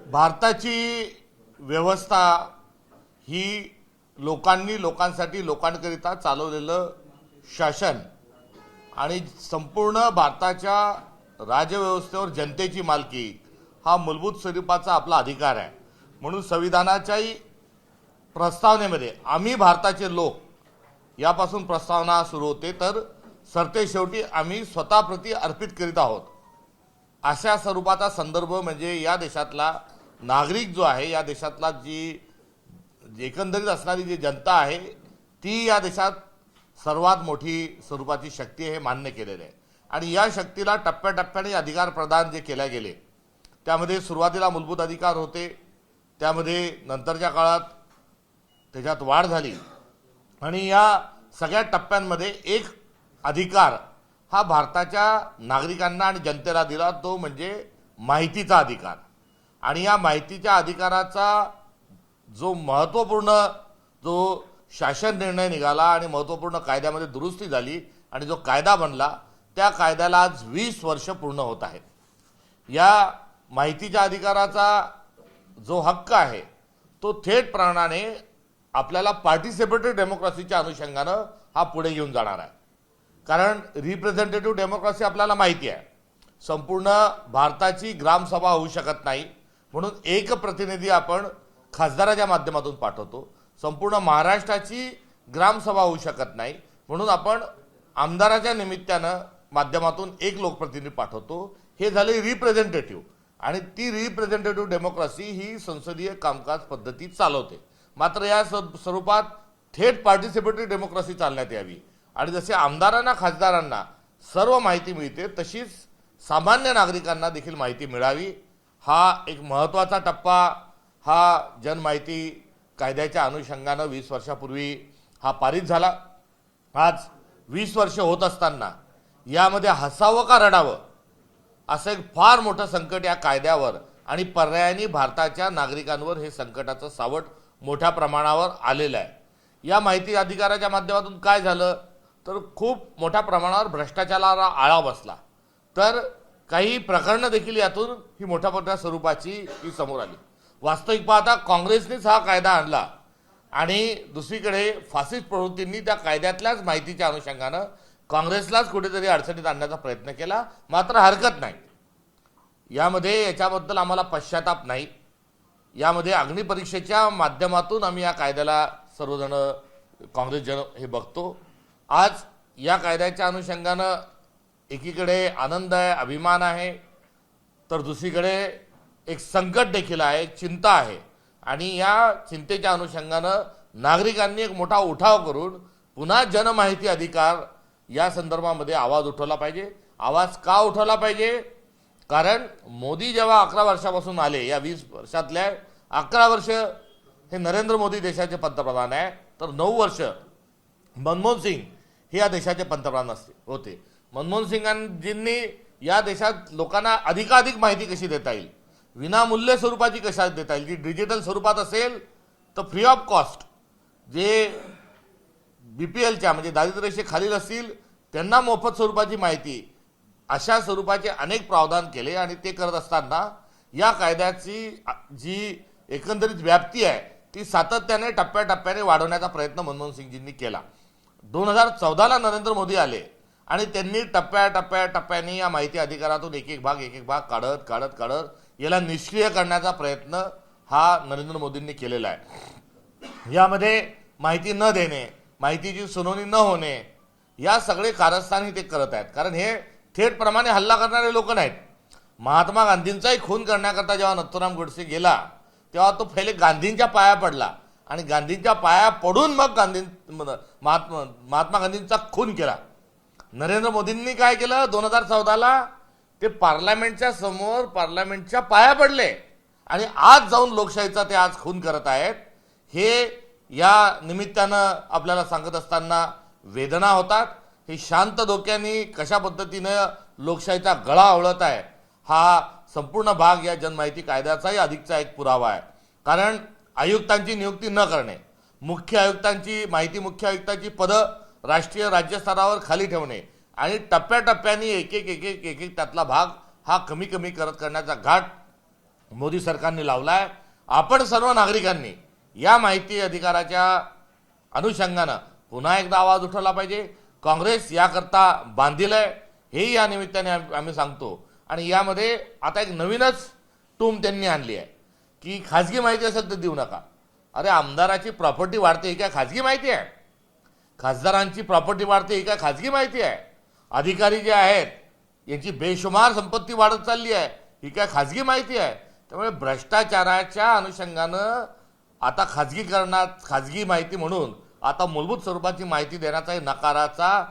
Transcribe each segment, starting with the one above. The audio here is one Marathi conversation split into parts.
भारताची व्यवस्था ही लोकांनी लोकांसाठी लोकांकरिता चालवलेलं शासन आणि संपूर्ण भारताच्या राज्यव्यवस्थेवर जनतेची मालकी हा मूलभूत स्वरूपाचा आपला अधिकार आहे। म्हणून संविधानाच्याही प्रस्तावनेमध्ये आम्ही भारताचे लोक यापासून प्रस्तावना सुरू होते, तर सरतेशेवटी आम्ही स्वतःप्रती अर्पित करीत आहोत अशा स्वरूपाचा संदर्भ म्हणजे या देशातला नागरिक जो आहे, या देशातला जी एकंदरीत असणारी जी जनता आहे ती या देशात सर्वात मोठी स्वरूपाची शक्ती आहे हे मान्य केलेले आहे। आणि या शक्तीला टप्प्याटप्प्याने अधिकार प्रदान जे केले गेले त्यामध्ये सुरुवातीला मूलभूत अधिकार होते, त्यामध्ये नंतरच्या काळात त्याच्यात वाढ झाली आणि या सगळ्या टप्प्यांमध्ये एक अधिकार हा भारताच्या नागरिकांना आणि जनतेला दिला, तो म्हणजे माहितीचा अधिकार। आणि या माहितीच्या अधिकाराचा जो महत्त्वपूर्ण जो शासन निर्णय निघाला आणि महत्त्वपूर्ण कायद्यामध्ये दुरुस्ती झाली आणि जो कायदा बनला त्या कायद्याला आज 20 वर्ष पूर्ण होत आहेत। या माहितीच्या अधिकाराचा जो हक्क आहे तो थेट प्रमाणाने आपल्याला पार्टिसिपेटरी डेमोक्रेसीच्या अनुषंगानं हा पुढे घेऊन जाणार आहे। कारण रिप्रेझेंटेटिव्ह डेमोक्रेसी आपल्याला माहिती आहे, संपूर्ण भारताची ग्रामसभा होऊ शकत नाही म्हणून एक प्रतिनिधी आपण खासदाराच्या माध्यमातून पाठवतो, संपूर्ण महाराष्ट्राची ग्रामसभा होऊ शकत नाही म्हणून आपण आमदाराच्या निमित्तानं माध्यमातून एक लोकप्रतिनिधी पाठवतो। हे झाले रिप्रेझेंटेटिव्ह, आणि ती रिप्रेझेंटेटिव्ह डेमोक्रेसी ही संसदीय कामकाज पद्धतीत चालवते। मात्र या स्वरूपात थेट पार्टिसिपेटरी डेमोक्रेसी चालण्यात यावी आणि जसे आमदारांना खासदारांना सर्व माहिती मिळते तशीच सामान्य नागरिकांना देखील माहिती मिळावी, हा एक महत्त्वाचा टप्पा हा जनमाहिती कायद्याच्या अनुषंगानं 20 वर्षापूर्वी हा पारित झाला। आज 20 वर्ष होत असताना यामध्ये हसावं का रडावं असं एक फार मोठं संकट या कायद्यावर आणि पर्यायाने भारताच्या नागरिकांवर हे संकटाचं सावट मोठ्या प्रमाणावर आलेलं आहे। या माहिती अधिकाराच्या माध्यमातून काय झालं तर खूप मोठ्या प्रमाणावर भ्रष्टाचाराला आळा बसला, तर काही प्रकरणं देखील यातून ही मोठ्या मोठ्या स्वरूपाची ही समोर आली। वास्तविक पाहता काँग्रेसनेच हा कायदा आणला आणि दुसरीकडे फासिस्ट प्रवृत्तींनी त्या कायद्यातल्याच माहितीच्या अनुषंगानं काँग्रेसलाच कुठेतरी अडचणीत आणण्याचा प्रयत्न केला। मात्र हरकत नाही, यामध्ये याच्याबद्दल आम्हाला पश्चाताप नाही। यामध्ये अग्निपरीक्षेच्या माध्यमातून आम्ही या कायद्याला सर्वजण काँग्रेस जन हे बघतो। आज या कायद्याच्या अनुषंगानं एकीकडे आनंद आहे, अभिमान आहे, तर दुसरीकडे एक संकट देखील आहे, एक चिंता आहे। आणि या चिंतेच्या अनुषंगानं नागरिकांनी एक मोठा उठाव करून पुन्हा जनमाहिती अधिकार या संदर्भामध्ये आवाज उठवला पाहिजे। आवाज का उठवला पाहिजे? कारण मोदी जेव्हा 11 वर्षापासून आले, या 20 वर्षातल्या 11 वर्ष हे नरेंद्र मोदी देशाचे पंतप्रधान आहे, तर 9 वर्ष मनमोहन सिंग हे या देशाचे पंतप्रधान होते। मनमोहन सिंगांजींनी या देशात लोकांना अधिकाधिक माहिती कशी देता येईल, विनामूल्य स्वरूपाची कशा देता येईल, जी डिजिटल स्वरूपात असेल तर फ्री ऑफ कॉस्ट, जे BPLच्या म्हणजे दारिद्र्य खालील असतील त्यांना मोफत स्वरूपाची माहिती, अशा स्वरूपाचे अनेक प्रावधान केले। आणि ते करत असताना या कायद्याची जी एकंदरीत व्याप्ती आहे ती सातत्याने टप्प्याटप्प्याने वाढवण्याचा प्रयत्न मनमोहन सिंगजींनी केला। 2014ला नरेंद्र मोदी आले आणि त्यांनी टप्प्याटप्प्याने या माहिती अधिकारातून एक एक भाग काढत याला निष्क्रिय करण्याचा प्रयत्न हा नरेंद्र मोदींनी केलेला आहे। यामध्ये माहिती न देणे, माहितीची सुनावणी न होणे, या सगळे कारस्थानी ते करत आहेत। कारण हे थेटप्रमाणे हल्ला करणारे लोक नाहीत। महात्मा गांधींचाही खून करण्याकरता जेव्हा नथुराम गोडसे गेला तेव्हा तो पहिले गांधींच्या पाया पडला आणि गांधींच्या पाया पडून मग महात्मा गांधींचा खून केला। नरेंद्र मोदींनी काय केलं, 2014ला ते पार्लमेंटच्या समोर पार्लमेंटच्या पाया पडले आणि आज जाऊन लोकशाहीचा ते आज खून करत आहेत। हे या निमित्तानं आपल्याला सांगत असताना वेदना होतात। हे शांत डोक्यांनी कशा पद्धतीनं लोकशाहीचा गळा आवळत आहे हा संपूर्ण भाग या जनमाहिती कायद्याचाही अधिकचा एक पुरावा आहे। कारण आयुक्तांची नियुक्ती न करणे, मुख्य आयुक्तांची पदं राष्ट्रीय राज्य स्तरावर खाली ठेवणे आणि टप्प्याटप्प्याने एक एक त्यातला भाग हा कमी करण्याचा घाट मोदी सरकारने लावलाय. आपण सर्व नागरिकांनी या माहिती अधिकाराच्या अनुषंगानं पुन्हा एकदा आवाज उठवला पाहिजे. काँग्रेस याकरता बांधील आहे हेही या निमित्ताने आम्ही सांगतो. आणि यामध्ये आता एक नवीनच टूम त्यांनी आणली आहे की खाजगी माहिती असेल तर देऊ नका. अरे आमदाराची प्रॉपर्टी वाढते ही काय खाजगी माहिती आहे? खासदारांची प्रॉपर्टी वाढते ही काय खाजगी माहिती आहे? अधिकारी जे आहेत यांची बेशुमार संपत्ती वाढत चालली आहे ही काय खाजगी माहिती आहे? त्यामुळे भ्रष्टाचाराच्या अनुषंगानं आता खाजगीकरणात खाजगी माहिती म्हणून आता मूलभूत स्वरूपाची माहिती देण्याचा नकाराचा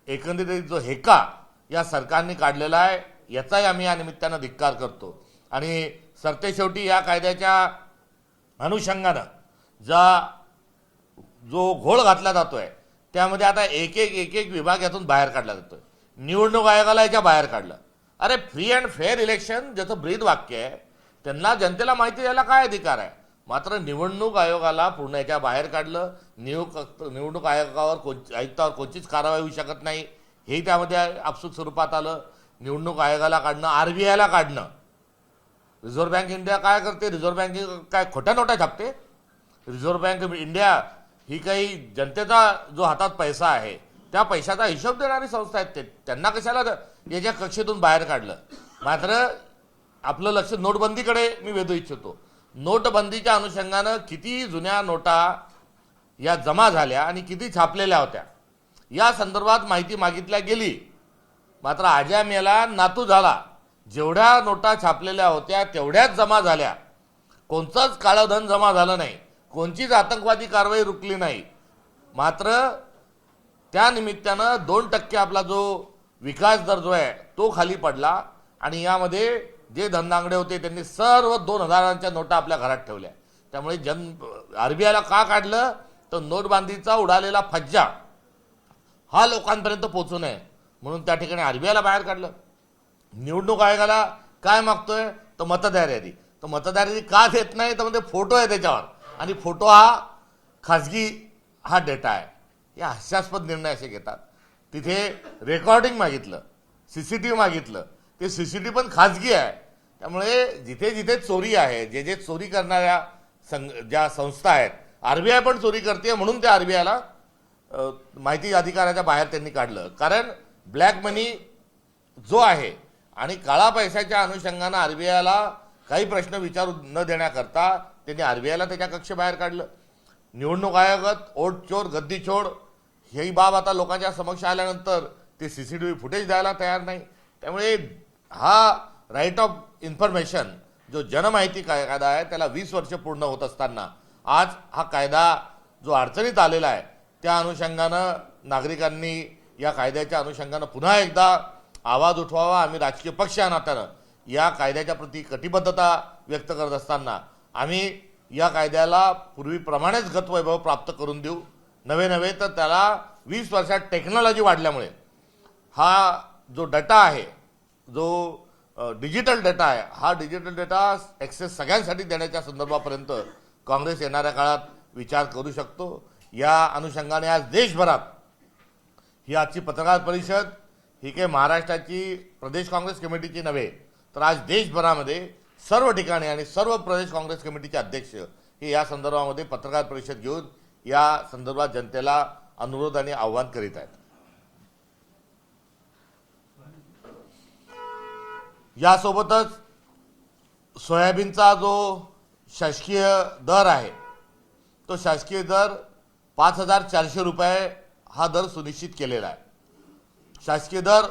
एकंदरीत जो हेका या सरकारने काढलेला आहे याचाही आम्ही या निमित्तानं धिक्कार करतो. आणि सरतेशेवटी या कायद्याच्या अनुषंगानं जो घोळ घातला जातोय त्यामध्ये आता एक एक विभाग यातून बाहेर काढला जातोय. निवडणूक आयोगाला याच्या बाहेर काढलं. अरे फ्री अँड फेअर इलेक्शन ज्याचं ब्रीद वाक्य आहे त्यांना जनतेला माहिती द्यायला काय अधिकार आहे? मात्र निवडणूक आयोगाला पूर्ण याच्या बाहेर काढलं. निवडणूक आयुक्तावर कोणतीच कारवाई होऊ शकत नाही हे त्यामध्ये आपसूक स्वरूपात आलं. निवडणूक आयोगाला काढणं, RBIला काढणं. रिझर्व्ह बँक इंडिया काय करते? रिझर्व्ह बँक काय खोट्या नोटा छापते? रिझर्व्ह बँक इंडिया ही काही जनतेचा जो हातात पैसा आहे त्या पैशाचा हिशोब देणारी संस्था आहेत. त्यांना कशाला याच्या कक्षेतून बाहेर काढलं? मात्र आपलं लक्ष नोटबंदीकडे मी वेधू इच्छितो. नोटबंदीच्या अनुषंगानं किती जुन्या नोटा या जमा झाल्या आणि किती छापलेल्या होत्या या संदर्भात माहिती मागितल्या गेली. मात्र आज्या मेला नातू झाला. जेवढ्या नोटा छापलेल्या होत्या तेवढ्याच जमा झाल्या. कोणतंच काळं धन जमा झालं नाही. कोणतीच आतंकवादी कारवाई रुकली नाही. मात्र त्या निमित्तानं 2% आपला जो विकास दर जो आहे तो खाली पडला. आणि यामध्ये जे धनदांगडे होते त्यांनी सर्व 2000च्या नोटा आपल्या घरात ठेवल्या. त्यामुळे RBIला का काढलं तर नोटबंदीचा उडालेला फज्जा हा लोकांपर्यंत पोहोचू नये म्हणून त्या ठिकाणी RBIला बाहेर काढलं. निवडणूक आयोगाला काय मागतोय तर मतदार यादी. तर मतदार यादी का देत नाही तर म्हणजे फोटो आहे त्याच्यावर आणि फोटो हा खाजगी हा डेटा आहे. या हास्यास्पद निर्णय असे घेतात. तिथे रेकॉर्डिंग मागितलं, CCTV मागितलं. ते CCTV पण खाजगी आहे. त्यामुळे जिथे जिथे चोरी आहे जे चोरी करणाऱ्या ज्या संस्था आहेत RBI पण चोरी करते म्हणून त्या RBIला माहिती अधिकाराच्या बाहेर त्यांनी काढलं. कारण ब्लॅक मनी जो आहे आणि काळा पैशाच्या अनुषंगानं RBIला काही प्रश्न विचारू न देण्याकरता त्यांनी RBIला त्याच्या कक्षेबाहेर काढलं. निवडणूक आयोगात ओटचोर गद्दीचोर ही बाब आता लोकांच्या समक्ष आल्यानंतर ते CCTV फुटेज द्यायला तयार नाही. त्यामुळे हा राईट ऑफ इन्फॉर्मेशन जो जनमाहिती कायदा आहे त्याला 20 वर्ष पूर्ण होत असताना आज हा कायदा जो अडचणीत आलेला आहे त्या अनुषंगानं नागरिकांनी या कायद्याच्या अनुषंगानं पुन्हा एकदा आवाज उठवावा. आम्ही राजकीय पक्ष या नात्यानं या कायद्याच्या प्रती कटिबद्धता व्यक्त करत असताना आम्ही या कायद्याला पूर्वीप्रमाणेच गतवैभव प्राप्त करून देऊ. नवे तर त्याला 20 वर्षात टेक्नॉलॉजी वाढल्यामुळे हा जो डेटा आहे जो डिजिटल डेटा आहे हा डिजिटल डेटा ॲक्सेस सगळ्यांसाठी देण्याच्या संदर्भापर्यंत काँग्रेस येणाऱ्या काळात विचार करू शकतो. या अनुषंगाने आज देशभरात ही आजची पत्रकार परिषद ही काही महाराष्ट्राची प्रदेश काँग्रेस कमिटीची नव्हे तर आज देशभरामध्ये सर्व ठिकाणी आणि सर्व प्रदेश काँग्रेस कमिटीचे अध्यक्ष हे या संदर्भामध्ये पत्रकार परिषद घेऊन या संदर्भात जनतेला अनुरोध आणि आव्हान करीत आहेत. यासोबतच सोयाबीनचा जो शासकीय दर आहे तो शासकीय दर 5400 रुपये हा दर सुनिश्चित केलेला आहे. शासकीय दर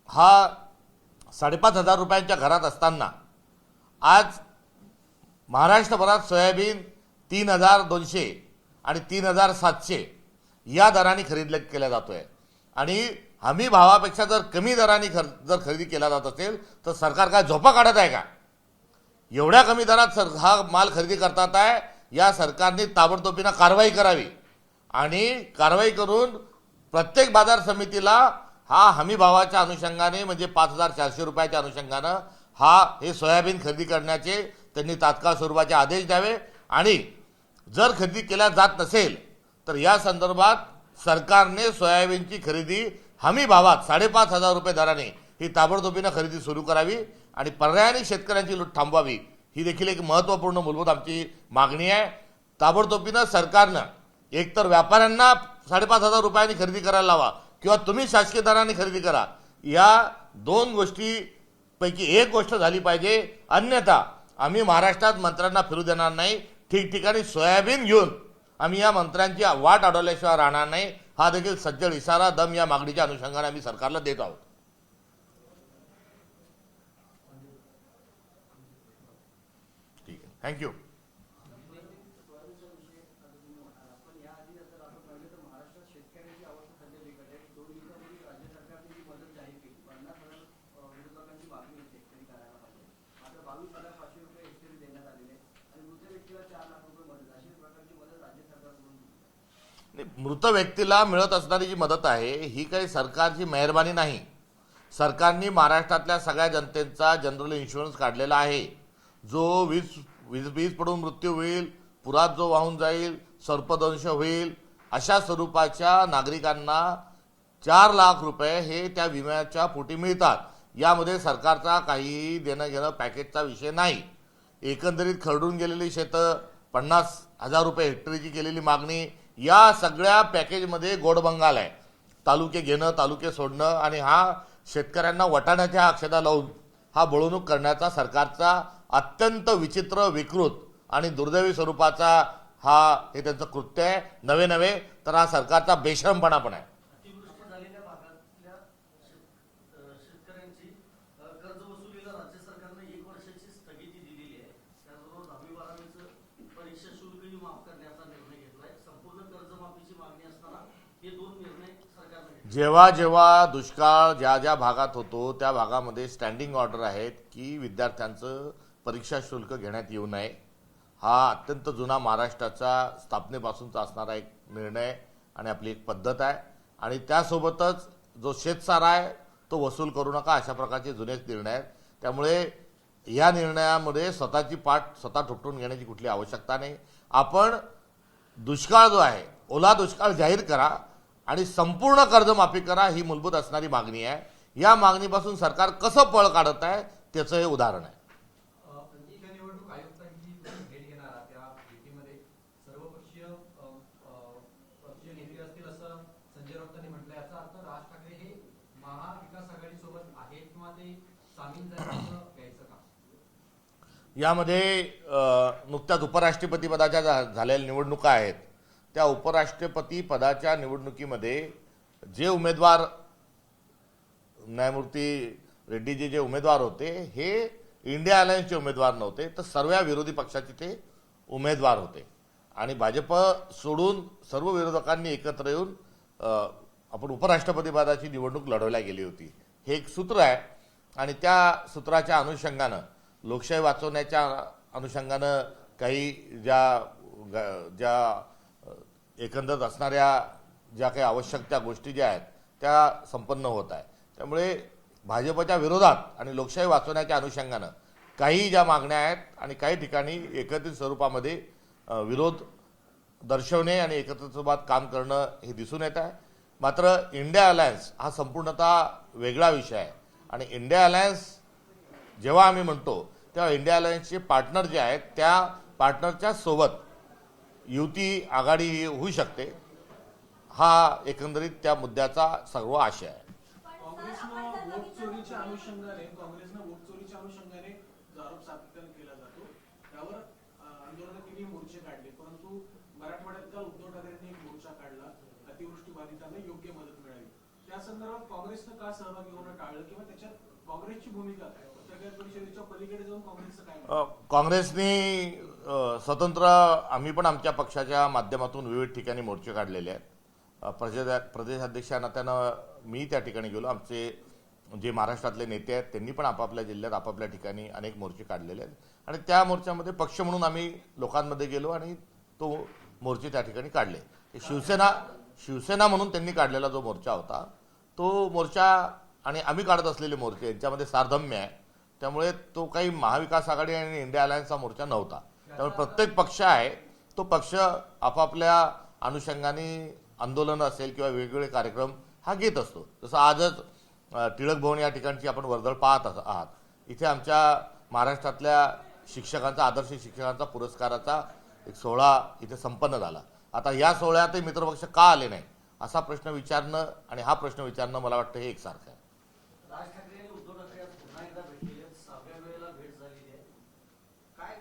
हा 5500 रुपयांच्या घरात असताना आज महाराष्ट्रभरात सोयाबीन 3200 आणि 3700 या दराने खरेदी केला जातोय. आणि हमी भावापेक्षा जर कमी दराने जर खरेदी केला जात असेल तर सरकार काय झोपा काढत आहे का? एवढ्या कमी दरात हा माल खरेदी करतात आहे. या सरकारने ताबडतोबीनं कारवाई करावी आणि कारवाई करून प्रत्येक बाजार समितीला हा हमी भावाच्या अनुषंगाने म्हणजे 5400 रुपयाच्या अनुषंगानं हे सोयाबीन खरेदी करण्याचे त्यांनी तात्काळ स्वरूपाचे आदेश द्यावे. आणि जर खरेदी केल्या जात नसेल तर या संदर्भात सरकारने सोयाबीनची खरेदी हमी भावात 5500 रुपये दराने ही ताबडतोबीनं खरेदी सुरू करावी. आणि पर्यायाने शेतकऱ्यांची लूट थांबवावी ही देखील एक महत्त्वपूर्ण मूलभूत आमची मागणी आहे. ताबडतोबीनं सरकारनं एकतर व्यापाऱ्यांना 5,500 रुपयांनी खरेदी करायला लावा किंवा तुम्ही शासकीय दराने खरेदी करा. या दोन गोष्टीपैकी एक गोष्ट झाली पाहिजे. अन्यथा आम्ही महाराष्ट्रात मंत्र्यांना फिरू देणार नाही. ठिकठिकाणी सोयाबीन घेऊन आम्ही या मंत्र्यांची वाट अडवल्याशिवाय राहणार नाही. हा देखील सज्जड इशारा दम या मागणीच्या अनुषंगाने आम्ही सरकारला देत आहोत. ठीक आहे, थँक्यू. मृत व्यक्तीला मिळत असणारी जी मदत आहे ही काही सरकारची मेहरबानी नाही. सरकारने महाराष्ट्रातल्या सगळ्या जनतेचा जनरल इन्शुरन्स काढलेला आहे. जो वीज पडून मृत्यू होईल, पुरात जो वाहून जाईल, सर्पदंश होईल, अशा स्वरूपाच्या नागरिकांना 4 लाख रुपये हे त्या विम्याच्या पोटी मिळतात. यामध्ये सरकारचा काहीही देणं घेणं पॅकेजचा विषय नाही. एकंदरीत खरडून गेलेली शेतं, 50,000 रुपये हेक्टरीची केलेली मागणी, या सगळ्या पॅकेजमध्ये गोडबंगाल आहे. तालुके घेणं, तालुके सोडणं आणि हा शेतकऱ्यांना वटाण्याच्या अक्षदा लावून हा बळवणूक करण्याचा सरकारचा अत्यंत विचित्र, विकृत आणि दुर्दैवी स्वरूपाचा हे त्यांचं कृत्य आहे. नवे तर हा सरकारचा बेशरमपणा पण आहे. जेव्हा जेव्हा दुष्काळ ज्या ज्या भागात होतो त्या भागामध्ये स्टँडिंग ऑर्डर आहेत की विद्यार्थ्यांचं परीक्षा शुल्क घेण्यात येऊ नये. हा अत्यंत जुना महाराष्ट्राच्या स्थापनेपासूनचा असणारा एक निर्णय आणि आपली एक पद्धत आहे. आणि त्यासोबतच जो शेतसारा आहे तो वसूल करू नका, अशा प्रकारचे जुनेच निर्णय आहेत. त्यामुळे या निर्णयामध्ये स्वतःची पाठ स्वतः ठोठवून घेण्याची कुठली आवश्यकता नाही. आपण दुष्काळ जो आहे, ओला दुष्काळ जाहीर करा आणि संपूर्ण कर्जमाफी करा, ही मूलभूत असणारी मागणी आहे. या मागणीपासून सरकार कसं पळ काढत आहे त्याचं हे उदाहरण आहे. निवडणूक आयुक्तांची भेट घेणार त्या भेटीमध्ये सर्वपक्षीय नेते असतील असं संजय राऊतांनी म्हटलं. याचा अर्थ राज ठाकरे हे महाविकास आघाडी सोबत आहेत किंवा ते सामील झाल्याचं घ्यायचं का? यामध्ये नुकत्याच उपराष्ट्रपती पदाच्या झालेल्या निवडणुका आहेत. त्या उपराष्ट्रपती पदाच्या निवडणुकीमध्ये जे उमेदवार न्यायमूर्ती रेड्डीजी जे उमेदवार होते हे इंडिया अलायन्सचे उमेदवार नव्हते, तर सर्व विरोधी पक्षाचे ते उमेदवार होते. आणि भाजप सोडून सर्व विरोधकांनी एकत्र येऊन आपण उपराष्ट्रपती पदाची निवडणूक लढवल्या गेली होती. हे एक सूत्र आहे आणि त्या सूत्राच्या अनुषंगानं, लोकशाही वाचवण्याच्या अनुषंगानं काही ज्या एकंदर असणाऱ्या ज्या काही आवश्यक त्या गोष्टी ज्या आहेत त्या संपन्न होत आहे. त्यामुळे भाजपच्या विरोधात आणि लोकशाही वाचवण्याच्या अनुषंगानं काही ज्या मागण्या आहेत आणि काही ठिकाणी एकत्रित स्वरूपामध्ये विरोध दर्शवणे आणि एकत्रित स्वरूपात काम करणं हे दिसून येत आहे. मात्र इंडिया अलायन्स हा संपूर्णतः वेगळा विषय आहे. आणि इंडिया अलायन्स जेव्हा आम्ही म्हणतो तेव्हा इंडिया अलायन्सचे पार्टनर जे आहेत त्या पार्टनरच्या सोबत युती आघाडी होऊ शकते. हा एकंदरीत त्या मुद्द्याचा सर्व आशय आहे. काँग्रेसनं वोट चोरीच्या अनुषंगाने जो आरोप सातत्याने केला जातो त्यावर आंदोलकांनी मोर्चे काढले, परंतु मराठवाड्यात काल उद्धव ठाकरेंनी एक मोर्चा काढला, अतिवृष्टी बाधितांना योग्य मदत मिळावी. त्या संदर्भात काँग्रेसनं का सहभागी होणं टाळलं किंवा त्याच्यात काँग्रेसची भूमिका काय? पत्रकार परिषदेच्या पलीकडे जाऊन काँग्रेसचं काय? काँग्रेसने स्वतंत्र, आम्ही पण आमच्या पक्षाच्या माध्यमातून विविध ठिकाणी मोर्चे काढलेले आहेत. प्रदेशाध्यक्षा नात्यानं मी त्या ठिकाणी गेलो. आमचे जे महाराष्ट्रातले नेते आहेत त्यांनी पण आपापल्या जिल्ह्यात आपापल्या ठिकाणी अनेक मोर्चे काढलेले आहेत. आणि त्या मोर्चामध्ये पक्ष म्हणून आम्ही लोकांमध्ये गेलो आणि तो मोर्चे त्या ठिकाणी काढले. शिवसेना म्हणून त्यांनी काढलेला जो मोर्चा होता तो मोर्चा आणि आम्ही काढत असलेले मोर्चे यांच्यामध्ये सारधम्य आहे. त्यामुळे तो काही महाविकास आघाडी आणि इंडिया अलायन्सचा मोर्चा नव्हता. त्यामुळे प्रत्येक पक्ष आहे तो पक्ष आपापल्या अनुषंगाने आंदोलनं असेल किंवा वेगवेगळे कार्यक्रम हा घेत असतो. जसं आजच टिळक भवन या ठिकाणची आपण वर्दळ पाहत आहात. इथे आमच्या महाराष्ट्रातल्या शिक्षकांचा, आदर्श शिक्षकांचा पुरस्काराचा एक सोहळा इथे संपन्न झाला. आता या सोहळ्यातही मित्रपक्ष का आले नाही असा प्रश्न विचारणं आणि हा प्रश्न विचारणं मला वाटतं हे एकसारखं आहे. राज ठाकरे आणि उद्धव ठाकरे आज पुन्हा एकदा भेटलेले आहेत. 6व्या वेळेला भेट झालेली आहे. काय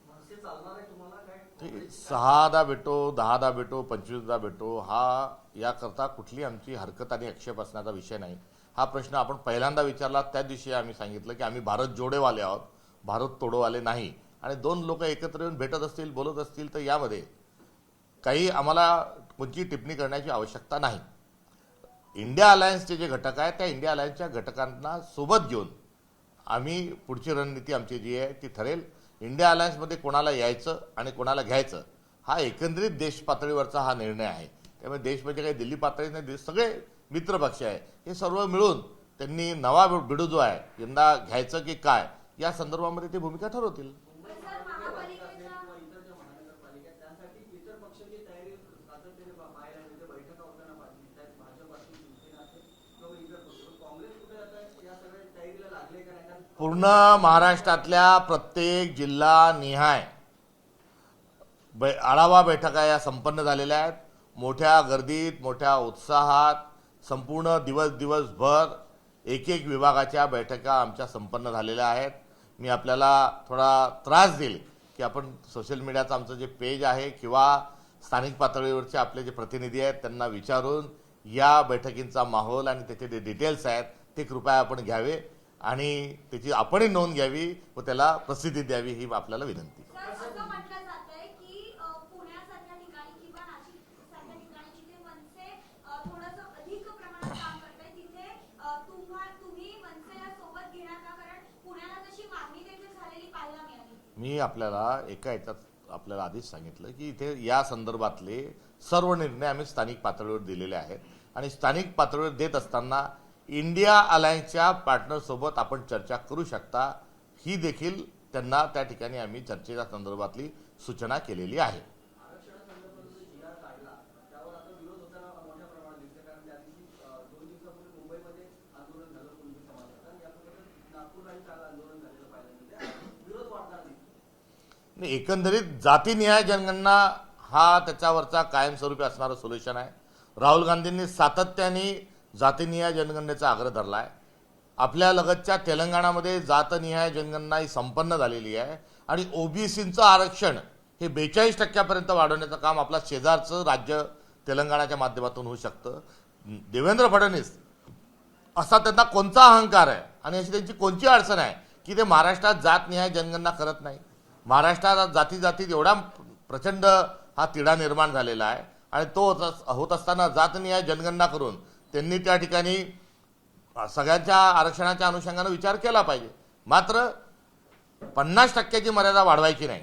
मनसे चालणार आहे तुम्हाला? काय ते 6दा भेटो, 10दा भेटो, 25दा भेटो हा याकरता कुठली आमची हरकत आणि आक्षेप असण्याचा विषय नाही. हा प्रश्न आपण पहिल्यांदा विचारला त्या दिवशी आम्ही सांगितलं की आम्ही भारत जोडेवाले आहोत, भारत तोडोवाले नाही. आणि दोन लोक एकत्र येऊन भेटत असतील, बोलत असतील तर यामध्ये काही आम्हाला कोणती टिप्पणी करण्याची आवश्यकता नाही. इंडिया अलायन्सचे जे घटक आहेत त्या इंडिया अलायन्सच्या घटकांना सोबत घेऊन आम्ही पुढची रणनीती आमची जी आहे ती ठरेल. इंडिया अलायन्समध्ये कोणाला यायचं आणि कोणाला घ्यायचं हा एकंदरीत देश पातळीवरचा हा निर्णय आहे. त्यामुळे देश म्हणजे काही दिल्ली पातळीत नाही, सगळे मित्रपक्ष आहे हे सर्व मिळून त्यांनी नवा बिडू जो आहे यंदा घ्यायचं की काय या संदर्भामध्ये ते भूमिका ठरवतील. पूर्ण महाराष्ट्रातल्या प्रत्येक जिल्हा निहाय आढावा बैठका या संपन्न झालेल्या आहेत. मोठ्या गर्दीत, मोठ्या उत्साहात संपूर्ण दिवसभर एक विभागाच्या बैठका आमच्या संपन्न झालेल्या आहेत. मी आपल्याला थोडा त्रास देईल की आपण सोशल मीडियाचं आमचं जे पेज आहे किंवा स्थानिक पातळीवरचे आपले जे प्रतिनिधी आहेत त्यांना विचारून या बैठकींचा माहोल आणि त्याचे जे डिटेल्स आहेत ते कृपया आपण घ्यावे आणि त्याची आपणही नोंद घ्यावी व त्याला प्रसिद्धी द्यावी ही आपल्याला विनंती. असं म्हटलं जातंय की पुण्यासारख्या ठिकाणी किंवा नाशिकसारख्या ठिकाणी जिथे मनसे थोडंसं अधिक प्रमाणात काम करताय तिथे तुम्ही मनसेला सोबत घेणार का? कारण पुण्याला तशी मागणी देखील झालेली पाहायला मिळाली. मी आपल्याला एका याच्यात आपल्याला आधीच सांगितलं की इथे या संदर्भातले सर्व निर्णय आम्ही स्थानिक पातळीवर दिलेले आहेत आणि स्थानिक पातळीवर देत असताना इंडिया अलायन्सच्या पार्टनरसोबत आपण चर्चा करू शकता ही देखील त्यांना त्या ठिकाणी आम्ही चर्चेच्या संदर्भातली सूचना केलेली आहे. एकंदरीत जातीनिहाय जनगणना हा त्याच्यावरचा कायमस्वरूपी असणारं सोल्युशन आहे. राहुल गांधींनी सातत्याने जातीनिहाय जनगणनेचा आग्रह धरला आहे. आपल्या लगतच्या तेलंगणामध्ये जातनिहाय जनगणना ही संपन्न झालेली आहे आणि ओबीसीचं आरक्षण हे 42% वाढवण्याचं काम आपला शेजारचं राज्य तेलंगणाच्या माध्यमातून होऊ शकतं. देवेंद्र फडणवीस असा त्यांना कोणता अहंकार आहे आणि अशी त्यांची कोणती अडचण आहे की ते महाराष्ट्रात जातनिहाय जनगणना करत नाही. महाराष्ट्रात जातीत एवढा प्रचंड हा तिढा निर्माण झालेला आहे आणि तो होत असताना जातनिहाय जनगणना करून त्यांनी त्या ठिकाणी सगळ्यांच्या आरक्षणाच्या अनुषंगाने विचार केला पाहिजे. मात्र 50% मर्यादा वाढवायची नाही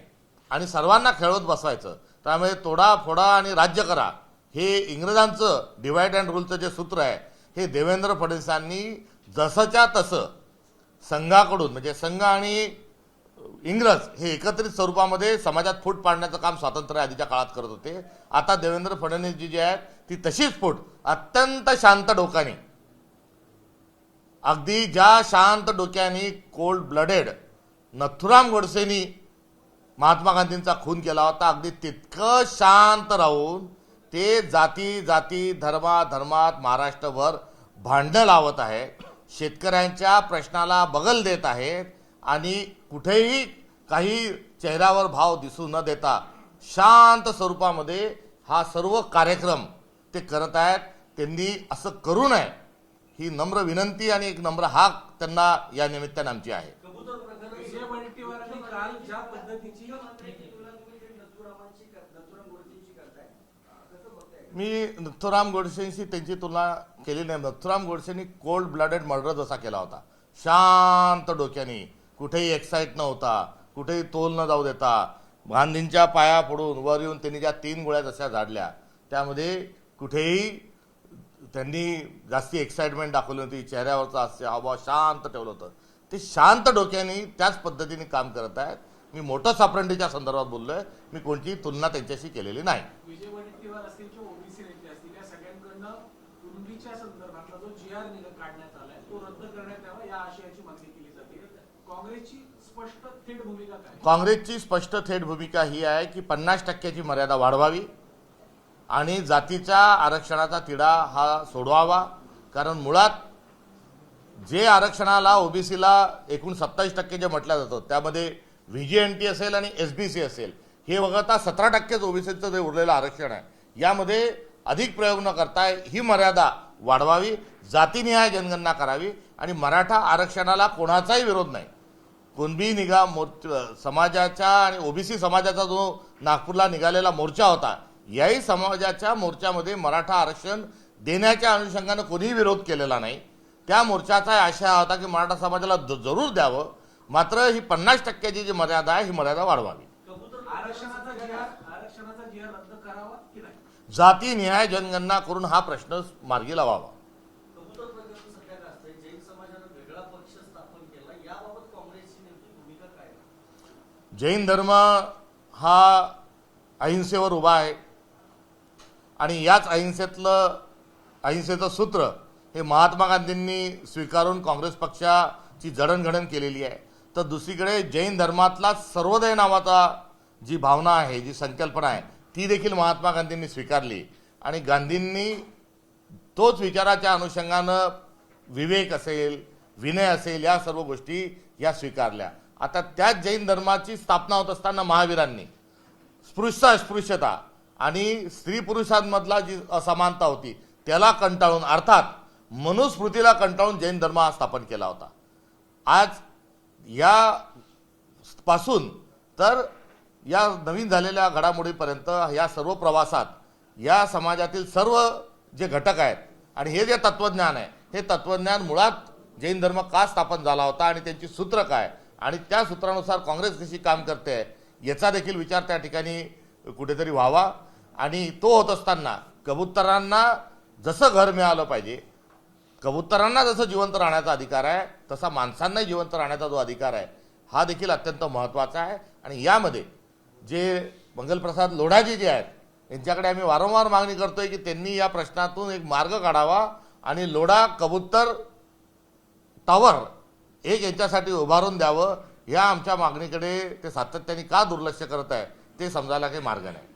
आणि सर्वांना खेळवत बसवायचं. त्यामुळे तोडा फोडा आणि राज्य करा हे इंग्रजांचं डिवाइड अँड रूलचं जे सूत्र आहे हे देवेंद्र फडणवीसांनी जसंच्या तसं संघाकडून म्हणजे संघ आणि इंग्रज हे एकत्रित स्वरूपामध्ये समाजात फूट पाडण्याचं काम स्वातंत्र्य आधीच्या काळात करत होते. आता देवेंद्र फडणवीसजी जी आहेत ती तशीच फूट अत्यंत शांत डोक्याने, अगदी ज्या शांत डोक्याने कोल्ड ब्लडेड नथुराम गोडसेनी महात्मा गांधींचा खून केला होता अगदी तितकं शांत राहून ते जाती धर्मात महाराष्ट्रभर भांडणं लावत आहेत. शेतकऱ्यांच्या प्रश्नाला बगल देत आहेत आणि कुठेही काही चेहऱ्यावर भाव दिसू न देता शांत स्वरूपामध्ये हा सर्व कार्यक्रम ते करत आहेत. त्यांनी असं करू नये ही नम्र विनंती आणि एक नम्र हाक त्यांना या निमित्ताने आमची आहे. विजय वडेट्टीवारांनी काल ज्या पद्धतीची मी नथुराम गोडसेंशी त्यांची तुलना केली नाही. नथुराम गोडसेंनी कोल्ड ब्लडेड मर्डर जसा केला होता शांत डोक्याने, कुठेही एक्साइट न होता, कुठेही तोल न जाऊ देता, गांधींच्या पाया पडून वर येऊन त्यांनी ज्या 3 गोळ्या जशा झाडल्या त्यामध्ये कुठेही त्यांनी जास्ती एक्साइटमेंट दाखवली होती, चेहऱ्यावरचा हावभाव शांत ठेवलं होतं. ते शांत डोक्याने त्याच पद्धतीने काम करत आहेत. मी मोठं सापरंडीच्या संदर्भात बोललोय, मी कोणतीही तुलना त्यांच्याशी केलेली नाही. विजय वडेट्टीवार असतील किंवा ओबीसी नेते असतील या सगळ्यांकडनं कुणबीच्या संदर्भातला जो GR काढण्यात आलाय तो रद्द करण्यात यावा या आशयाची मागणी केली जाते. काँग्रेसची स्पष्ट थेट भूमिका काय? काँग्रेसची स्पष्ट थेट भूमिका ही आहे की 50%ची मर्यादा वाढवावी आणि जातीच्या आरक्षणाचा तिढा हा सोडवावा. कारण मुळात जे आरक्षणाला ओबीसीला एकूण 27% जे म्हटलं जातं त्यामध्ये व्हीजीएनटी असेल आणि एसबीसी असेल हे वगळता 17%च ओबीसीचं जे उरलेलं आरक्षण आहे यामध्ये अधिक प्रयोग न करता ही मर्यादा वाढवावी, जातीनिहाय जनगणना करावी आणि मराठा आरक्षणाला कोणाचाही विरोध नाही. कुणबी समाजाच्या आणि ओबीसी समाजाचा जो नागपूरला निघालेला मोर्चा होता याही समाजाच्या मोर्चामध्ये मराठा आरक्षण देण्याच्या अनुषंगानं कोणीही विरोध केलेला नाही. त्या मोर्चाचा आशय होता की मराठा समाजाला जरूर द्यावं, मात्र ही 50%ची जी मर्यादा आहे ही मर्यादा वाढवावी. आरक्षणाचा जी रद्द करावा की नाही? जातीनिहाय जनगणना करून हा प्रश्न मार्गी लावावा. कबूतर प्रकरण सध्या काय असतंय, जैन समाजानं वेगळा पक्ष स्थापन केला, याबाबत काँग्रेसची नेमकी भूमिका काय आहे? जैन धर्म हा अहिंसेवर उभा आहे आणि याच अहिंसेचं सूत्र हे महात्मा गांधींनी स्वीकारून काँग्रेस पक्षाची जडणघडण केलेली आहे. तर दुसरीकडे जैन धर्मातला सर्वोदय नावाचा जी भावना आहे, जी संकल्पना आहे ती देखील महात्मा गांधींनी स्वीकारली आणि गांधींनी तोच विचाराच्या अनुषंगानं विवेक असेल, विनय असेल या सर्व गोष्टी या स्वीकारल्या. आता त्याच जैन धर्माची स्थापना होत असताना महावीरांनी अस्पृश्यता आणि स्त्री पुरुषांमधला जी असमानता होती त्याला कंटाळून, अर्थात मनुस्मृतीला कंटाळून जैन धर्म हा स्थापन केला होता. आज या पासून तर या नवीन झालेल्या घडामोडीपर्यंत या सर्व प्रवासात या समाजातील सर्व जे घटक आहेत आणि हे जे तत्वज्ञान आहे हे तत्वज्ञान मुळात जैन धर्म का स्थापन झाला होता आणि त्यांची सूत्र काय आणि त्या सूत्रानुसार काँग्रेस कशी काम करते आहे याचा देखील विचार त्या ठिकाणी कुठेतरी व्हावा. आणि तो होत असताना कबुतरांना जसं घर मिळालं पाहिजे, कबुतरांना जसं जिवंत राहण्याचा अधिकार आहे तसा माणसांनाही जिवंत राहण्याचा जो अधिकार आहे हा देखील अत्यंत महत्त्वाचा आहे. आणि यामध्ये जे मंगलप्रसाद लोढाजी जे आहेत यांच्याकडे आम्ही वारंवार मागणी करतोय की त्यांनी या प्रश्नातून एक मार्ग काढावा आणि लोढा कबूतर टॉवर एक यांच्यासाठी उभारून द्यावं. या आमच्या मागणीकडे ते सातत्याने का दुर्लक्ष करत आहे ते समजायला काही मार्ग नाही.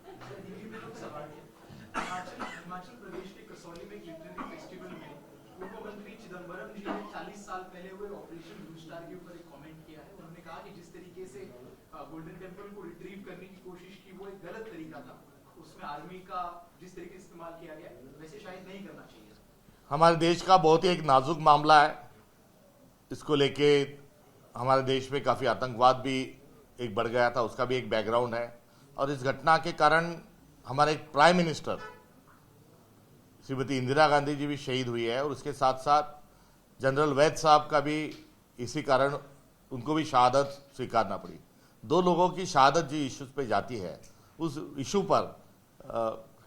हिमाचल प्रदेश के कसौली में लिटरेरी फेस्टिवल में पूर्व मंत्री चिदम्बरम जी ने 40 साल पहले हुए ऑपरेशन ब्लू स्टार के ऊपर एक कमेंट किया है. उन्होंने कहा कि जिस तरीके से गोल्डन टेम्पल को रिट्रीव करने की कोशिश की वो एक गलत तरीका था, उसमें आर्मी का जिस तरीके से इस्तेमाल किया गया वैसे शायद नहीं करना चाहिए. हमारे देश का बहुत ही एक नाजुक मामला है. इसको लेके हमारे देश में काफ़ी आतंकवाद भी एक बढ़ गया था, उसका भी एक बैकग्राउंड है. और इस घटना के कारण हमारे एक प्राइम मिनिस्टर श्रीमती इंदिरा गांधी जी भी शहीद हुई है और उसके साथ साथ जनरल वैद साहब का भी इसी कारण उनको भी शहादत स्वीकारना पड़ी. दो लोगों की शहादत जी इश्यूज पे जाती है, उस इशू पर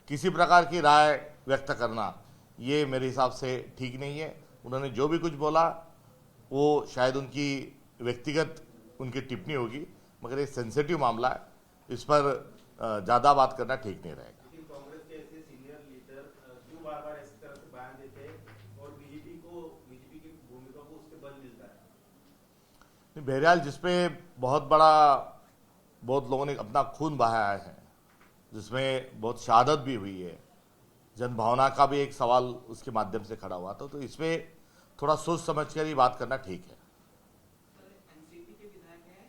किसी प्रकार की राय व्यक्त करना ये मेरे हिसाब से ठीक नहीं है. उन्होंने जो भी कुछ बोला वो शायद उनकी व्यक्तिगत उनकी टिप्पणी होगी, मगर ये सेंसिटिव मामला है, इस पर ज़्यादा बात करना ठीक नहीं रहेगा. कांग्रेस के ऐसे सीनियर लीडर क्यों बार-बार इस तरह से बयान देते हैं और बीजेपी की भूमिका को उससे बल मिलता है? बहरहाल जिसपे बहुत लोगों ने अपना खून बहाया है, जिसमें बहुत शहादत भी हुई है, जनभावना का भी एक सवाल उसके माध्यम से खड़ा हुआ था, तो इसमें थोड़ा सोच समझ कर ही बात करना ठीक है. एनसीपी के विधायक हैं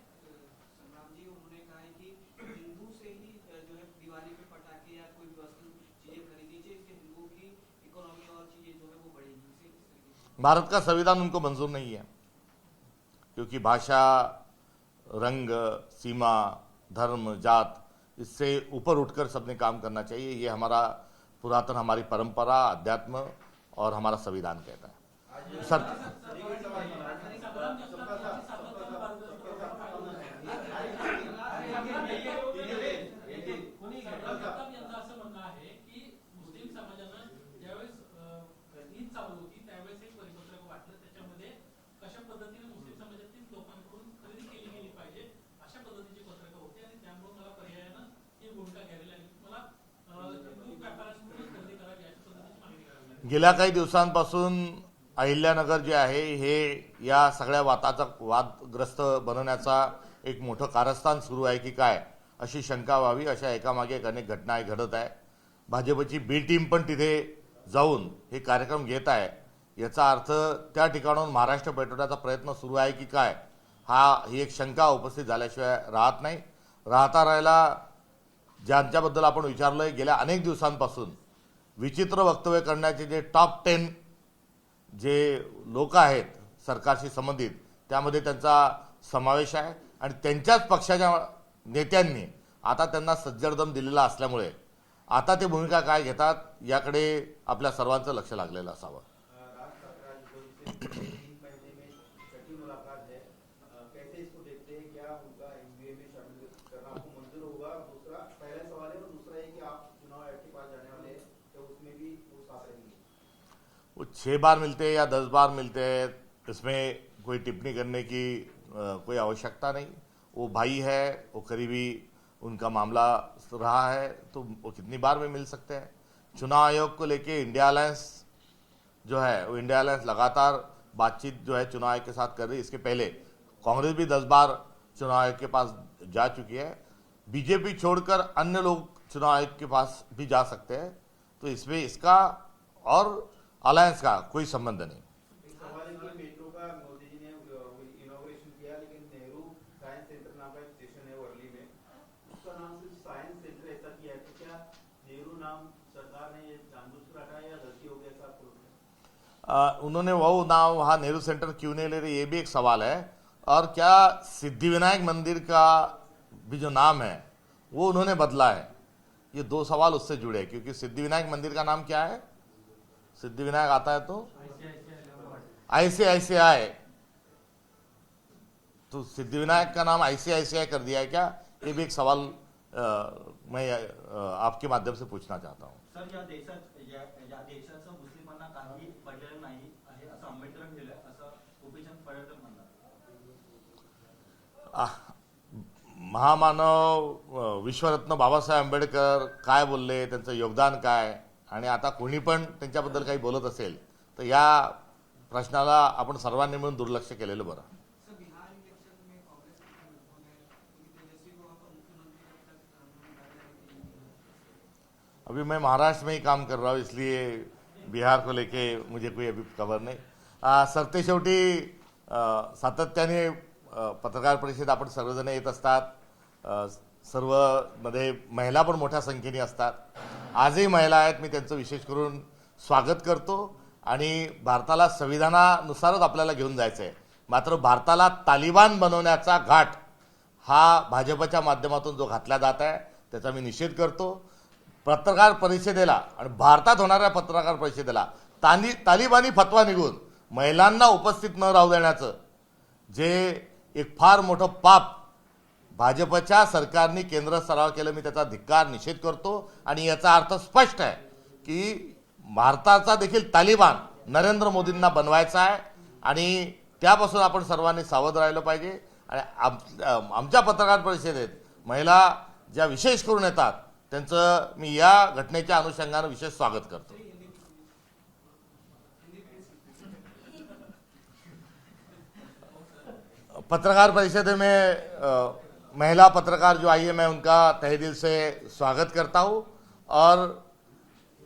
संग्राम जी, उन्होंने कहा है कि हिंदू से ही जो है दिवाली पे पटाखे या कोई वस्तु चीजें खरीदी चाहिए, इससे हिंदुओं की इकोनॉमी और चीजें जो है वो बढ़ेगी. भारत का संविधान उनको मंजूर नहीं है, क्योंकि भाषा, रंग, सीमा, धर्म, जात इससे ऊपर उठकर सबने काम करना चाहिए. ये हमारा पुरातन हमारी परंपरा, अध्यात्म और हमारा संविधान कहता है. सर गेल्या काही दिवसांपासून अहिल्यानगर जे आहे हे या सगळ्या वादग्रस्त बनवण्याचा एक मोठं कारस्थान सुरू आहे की काय अशी शंका व्हावी, अशा एकामागे एक अनेक घटना घडत आहे. भाजपची बी टीम पण तिथे जाऊन हे कार्यक्रम घेत आहे. याचा अर्थ त्या ठिकाणाहून महाराष्ट्र पेटवण्याचा प्रयत्न सुरू आहे की काय ही एक शंका उपस्थित झाल्याशिवाय राहत नाही. राहिला ज्यांच्याबद्दल आपण विचारलंय गेल्या अनेक दिवसांपासून विचित्र वक्तव्य करण्याचे जे टॉप 10 जे लोक आहेत सरकारशी संबंधित, त्यामध्ये त्यांचा समावेश आहे आणि त्यांच्याच पक्षाच्या नेत्यांनी आता त्यांना सज्जडदम दिलेला असल्यामुळे आता ते भूमिका काय घेतात याकडे आपल्या सर्वांचं लक्ष लागलेलं असावं. राज सरकार जो इसे 3 महीने में छठी मुलाकात है, कैसे इसको देखते हैं? क्या उनका एमबीए में शामिल करना आपको मंजूर होगा? दूसरा पहला सवाल है, और दूसरा है कि आप चुनाव आयोग के पास जाने वाले हैं तो उसमें भी वो साथ रहेंगे? वो 6 बार मिलते हैं या 10 बार मिलते हैं, इसमें कोई टिप्पणी करने की कोई आवश्यकता नहीं. वो भाई है, वो करीबी उनका मामला रहा है, तो वो कितनी बार में मिल सकते हैं. चुनाव आयोग को लेके इंडिया अलायंस जो है वो इंडिया अलायंस लगातार बातचीत जो है चुनाव आयोग के साथ कर रही है. इसके पहले कांग्रेस भी 10 बार चुनाव आयोग के पास जा चुकी है. बीजेपी छोड़कर अन्य लोग चुनाव आयोग के पास भी जा सकते हैं. तो इसमें इसका और अलायंस का कोई संबंध नहीं. एक सवाल है कि मेट्रो का मोदी जी ने इनॉग्रेशन किया, लेकिन नेहरू साइंस सेंटर नाम का एक स्टेशन है वर्ली में, उसका नाम सिर्फ साइंस सेंटर ऐसा किया है. तो क्या नेहरू नाम सरकार ने ये जानबूझकर हटाया या गलती हो गया, ऐसा आपको लगता है? उन्होंने वो नाम वहाँ नेहरू सेंटर क्यों नहीं ले रहे, ये भी एक सवाल है. और क्या सिद्धिविनायक मंदिर का भी जो नाम है वो उन्होंने बदला है, ये 2 सवाल उससे जुड़े हैं. क्योंकि सिद्धिविनायक मंदिर का नाम क्या है? सिद्धिविनायक आता है तो ICICI, तो सिद्धिविनायक का ICICI ICICI कर दिया है क्या, ये भी एक सवाल मैं आपके माध्यम से पूछना चाहता हूँ. सर, या देशाचं मुस्लिमांना काही पडलेलं नाही आहे असं आंबेडकर केलं असं गोपीचंद पडळकर म्हणतात. महामानव विश्वरत्न बाबासाहेब आंबेडकर काय बोलले, त्यांचं योगदान काय, आणि आता कोणी पण त्यांच्याबद्दल काही बोलत असेल तर या प्रश्नाला आपण सर्वांनी मिळून दुर्लक्ष केलेलं बरं. सर, बिहार इलेक्शन में कांग्रेस के लोगों ने तेजस्वी को वहाँ पर मुख्यमंत्री का पद अभी मैं महाराष्ट्र में ही काम कर रहा हूँ, इसलिए बिहार को लेके मुझे कोई अभी खबर नहीं. सरतेशेवटी सातत्याने पत्रकार परिषद आपण सर्वजण येत असतात. सर्व मध्ये महिला पण मोठ्या संख्येने असतात. आजही महिला आहेत, मी त्यांचं विशेष करून स्वागत करतो. आणि भारताला संविधानानुसारच आपल्याला घेऊन जायचं आहे. मात्र भारताला तालिबान बनवण्याचा घाट हा भाजपच्या माध्यमातून जो घातला जात आहे त्याचा मी निषेध करतो. पत्रकार परिषदेला आणि भारतात होणाऱ्या पत्रकार परिषदेला तालिबानी फतवा निघून महिलांना उपस्थित न राहू देण्याचं जे एक फार मोठं पाप भाजपच्या सरकारने केंद्र स्तरावर केलं, मी त्याचा धिक्कार निषेध करतो. आणि याचा अर्थ स्पष्ट आहे की भारताचा देखील तालिबान नरेंद्र मोदींना बनवायचा आहे आणि त्यापासून आपण सर्वांनी सावध राहिलं पाहिजे. आणि आमच्या पत्रकार परिषदेत महिला ज्या विशेष करून येतात त्यांचं मी या घटनेच्या अनुषंगाने विशेष स्वागत करतो. पत्रकार परिषद में महिला पत्रकार जो आई है मैं उनका तहे दिल से स्वागत करता हूं. और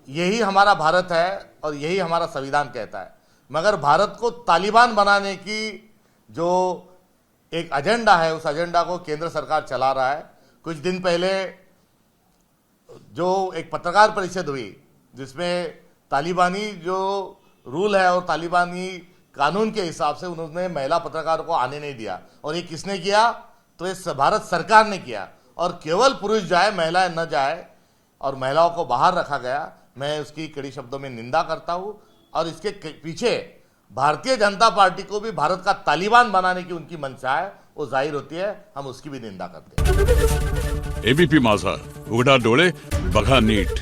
यही हमारा भारत है और यही हमारा संविधान कहता है. मगर भारत को तालिबान बनाने की जो एक एजेंडा है उस एजेंडा को केंद्र सरकार चला रहा है. कुछ दिन पहले जो एक पत्रकार परिषद हुई जिसमें तालिबानी जो रूल है और तालिबानी कानून के हिसाब से उन्होंने महिला पत्रकारों को आने नहीं दिया. और ये किसने किया? तो ये भारत सरकार ने किया. और केवल पुरुष जाए महिलाएं न जाए और महिलाओं को बाहर रखा गया. मैं उसकी कड़ी शब्दों में निंदा करता हूं. और इसके पीछे भारतीय जनता पार्टी को भी भारत का तालिबान बनाने की उनकी मंशा है, वो जाहिर होती है. हम उसकी भी निंदा करते हैं. एबीपी माझा, उघडा डोळे बघा नीट.